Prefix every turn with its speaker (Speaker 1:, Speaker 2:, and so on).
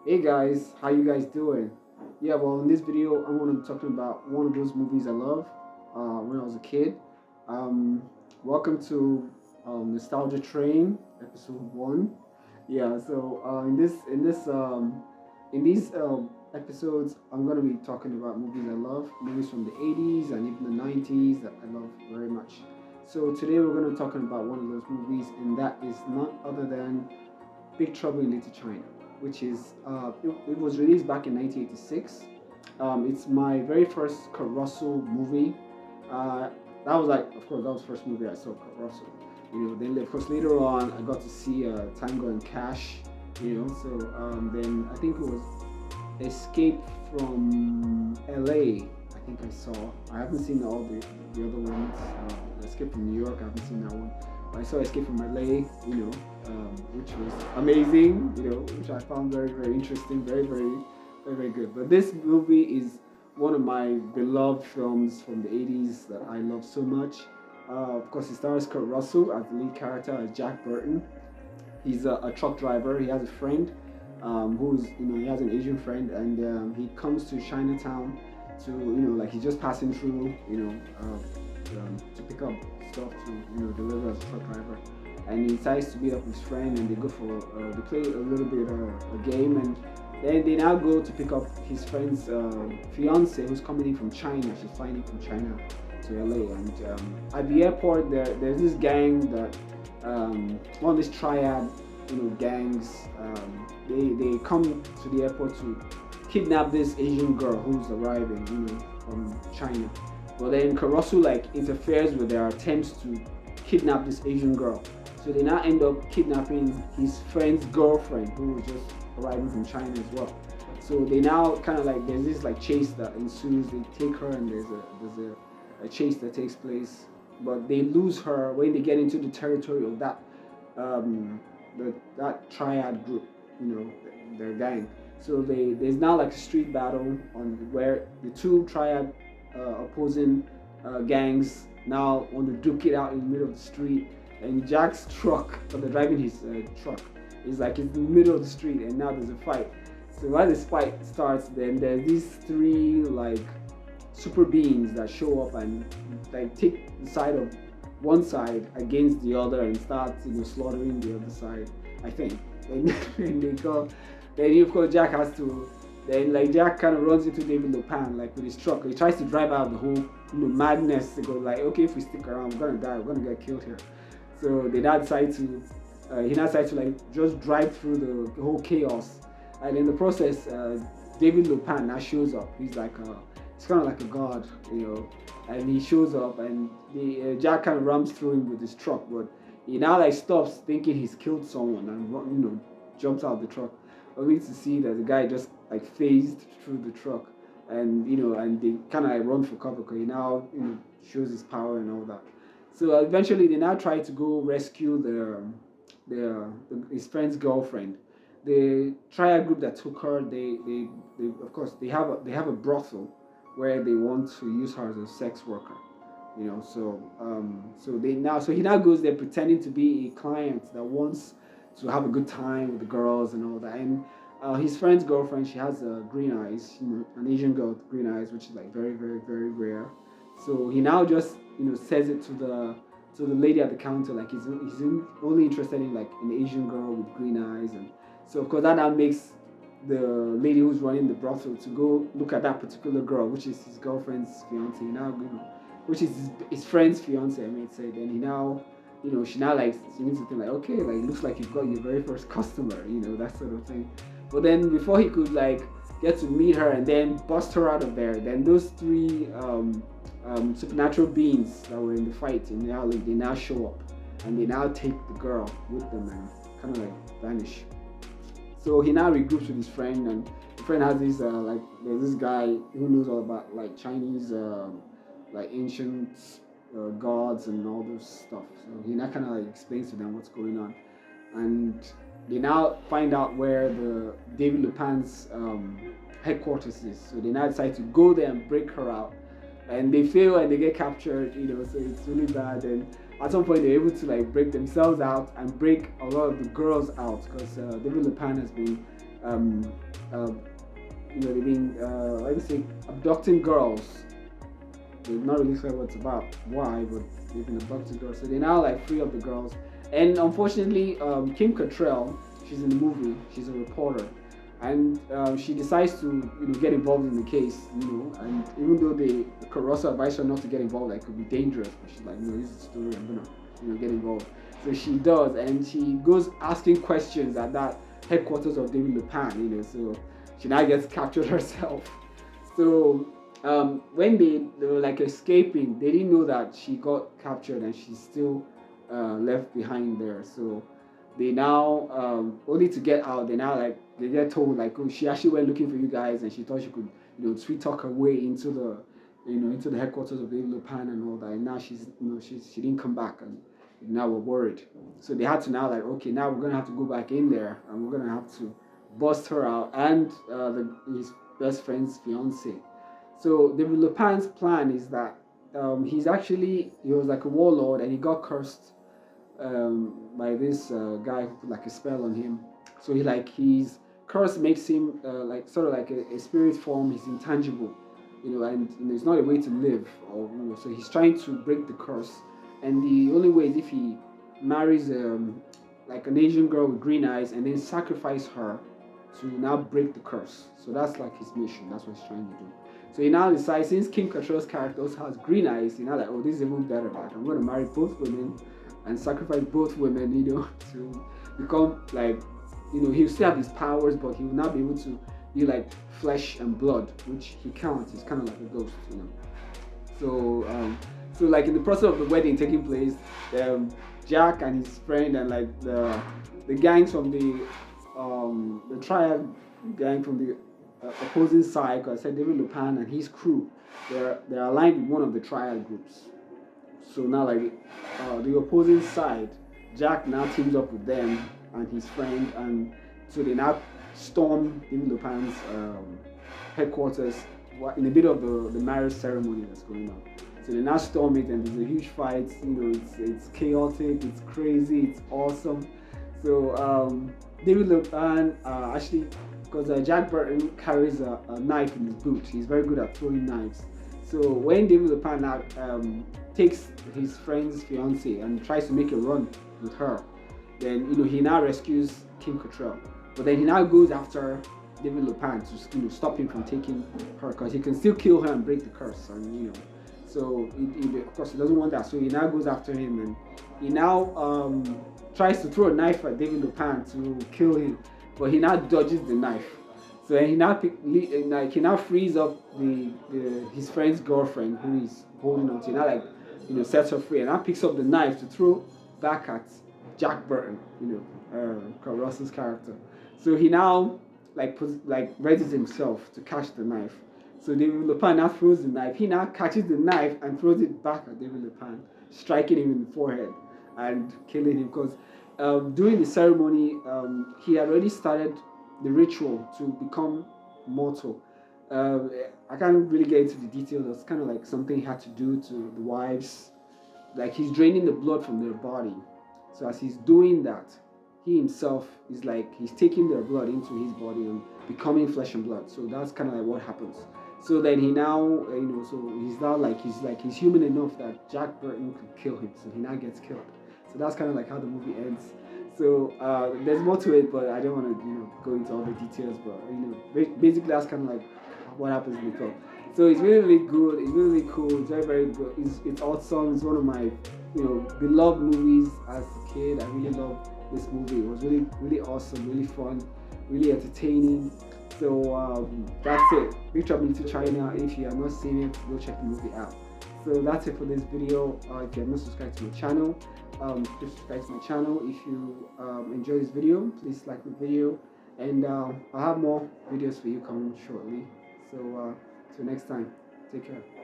Speaker 1: Hey guys, how you guys doing? Yeah, well, in this video, I'm going to be talking about one of those movies I love when I was a kid. Um, welcome to Nostalgia Train, episode one. Yeah, so in these episodes, I'm going to be talking about movies I love, movies from the 80s and even the 90s that I love very much. So today we're going to be talking about one of those movies, and that is none other than Big Trouble in Little China, which is it was released back in 1986. It's my very first Kurt Russell movie. Uh, that was like, of course, that was the first movie I saw Kurt Russell. Then of course later on I got to see Tango and Cash. Then I think it was Escape from L.A. I think I saw. I haven't seen all the other ones. Escape from New York. I haven't seen that one. I saw Escape from LA, which was amazing, which I found very, very interesting, very, very, very, very good. But this movie is one of my beloved films from the 80s that I love so much. Of course, it stars Kurt Russell as the lead character, as Jack Burton. He's a truck driver. He has a friend he has an Asian friend, and he comes to Chinatown to, like he's just passing through, to pick up stuff to deliver as a truck driver, and he decides to meet up with his friend, and they go for they play a little bit a game, and then they now go to pick up his friend's fiance who's coming in from China. She's flying in from China to LA, and at the airport there's this gang that one of these triad gangs. They come to the airport to kidnap this Asian girl who's arriving from China. But then Kurosu interferes with their attempts to kidnap this Asian girl. So they now end up kidnapping his friend's girlfriend who was just arriving from China as well. So they now kind of there's this chase that ensues. They take her, and there's a chase that takes place. But they lose her when they get into the territory of that that triad group, their gang. So there's now a street battle on where the two triad opposing gangs now want to duke it out in the middle of the street, and Jack's truck, or they're driving his truck, is in the middle of the street, and now there's a fight. So while this fight starts, then there's these three super beings that show up and take the side of one side against the other and start slaughtering the other side, I think. And they go, then of course Jack has to, then Jack kind of runs into David Lopan with his truck. He tries to drive out the whole madness. They go okay, if we stick around, we're gonna die, we're gonna get killed here. So they now decide to he now decides to just drive through the whole chaos, and in the process David Lopan now shows up. He's it's kind of like a god, and he shows up, and the Jack kind of rams through him with his truck, but he now stops thinking he's killed someone and jumps out of the truck, only to see that the guy just phased through the truck, and and they kind of run for cover because he now shows his power and all that. So eventually they now try to go rescue his friend's girlfriend. The triad group that took her, they of course they have a brothel where they want to use her as a sex worker. So he now goes there pretending to be a client that wants to have a good time with the girls and all that. And his friend's girlfriend, she has green eyes, an Asian girl with green eyes, which is very, very, very rare. So he now just says it to the lady at the counter, he's only interested in an Asian girl with green eyes. And so of course that now makes the lady who's running the brothel to go look at that particular girl, which is his girlfriend's fiance. Now which is his friend's fiance, I may say. Then he now, she now she needs to think okay, looks like you've got your very first customer, that sort of thing. But then before he could get to meet her and then bust her out of there, then those three supernatural beings that were in the fight in the alley, they now show up, and they now take the girl with them and kind of vanish. So he now regroups with his friend, and the friend has this there's this guy who knows all about Chinese ancient gods and all those stuff. So he now kind of explains to them what's going on, and they now find out where the David Lupan's headquarters is. So they now decide to go there and break her out, and they fail and they get captured. So it's really bad. And at some point they're able to break themselves out and break a lot of the girls out, because David Lupan has been they've been let me say abducting girls. They're not really clear what it's about, why, but they've been abducting girls. So they now like free up the girls. And unfortunately, Kim Cattrall, she's in the movie. She's a reporter, and she decides to get involved in the case. And even though the Caruso advised her not to get involved, like it could be dangerous, but she's like, no, this is the story. I'm gonna get involved. So she does, and she goes asking questions at that headquarters of David Lepan. So she now gets captured herself. So when they were like escaping, they didn't know that she got captured and she's still left behind there. So they now only to get out, they get told like, oh, she actually went looking for you guys and she thought she could sweet talk her way into the headquarters of David Lepan and all that. And now she didn't come back, and now we're worried. So they had to now like, okay, now we're gonna have to go back in there and we're gonna have to bust her out and his best friend's fiance. So David Lepan's plan is that he was like a warlord and he got cursed by this guy who put like a spell on him. So his curse makes him like sort of like a spirit form. He's intangible, and it's not a way to live. So he's trying to break the curse, and the only way is if he marries like an Asian girl with green eyes and then sacrifice her to now break the curse. So that's like his mission. That's what he's trying to do. So he now decides, since Kim Cattrall's character also has green eyes, he's now like, oh, this is even better. Like, I'm going to marry both women and sacrifice both women, to become like, he'll still have his powers, but he will not be able to be like flesh and blood, which he can't. He's kind of like a ghost, So like in the process of the wedding taking place, Jack and his friend and like the gangs from the triad gang from the opposing side, because I said David Lepan and his crew, they're aligned with one of the triad groups. So now like the opposing side, Jack now teams up with them and his friend, and so they now storm David Lepan's headquarters in the middle of the marriage ceremony that's going on. So they now storm it and there's a huge fight. It's chaotic, it's crazy, it's awesome. So David Lepan actually, because Jack Burton carries a knife in his boot. He's very good at throwing knives. So when David Lepan takes his friend's fiance and tries to make a run with her, then he now rescues Kim Cattrall. But then he now goes after David Lepan to stop him from taking her, because he can still kill her and break the curse. And so of course he doesn't want that. So he now goes after him, and he now tries to throw a knife at David Lepan to kill him, but he now dodges the knife. So then he now frees up his friend's girlfriend who he's holding on to. He now sets her free and now picks up the knife to throw back at Jack Burton, Carl Russell's character. So he now readies himself to catch the knife. So David Lepan now throws the knife. He now catches the knife and throws it back at David Lepan, striking him in the forehead and killing him. Because during the ceremony, he had already started the ritual to become mortal. I can't really get into the details. It's kind of like something he had to do to the wives. Like he's draining the blood from their body. So as he's doing that, he himself is like he's taking their blood into his body and becoming flesh and blood. So that's kind of like what happens. So then he now, so he's now he's human enough that Jack Burton could kill him. So he now gets killed. So that's kind of like how the movie ends. So there's more to it, but I don't want to go into all the details. But basically that's kind of like what happens in the film. So it's really, really good. It's really, really cool. It's very, very good. It's awesome. It's one of my beloved movies as a kid. I really loved this movie. It was really, really awesome, really fun, really entertaining. So that's it. Reach out to China. If you have not seen it, go check the movie out. So that's it for this video. If you have not subscribed to my channel, please subscribe to my channel. If you enjoy this video, please like the video, and I'll have more videos for you coming shortly. So till next time, take care.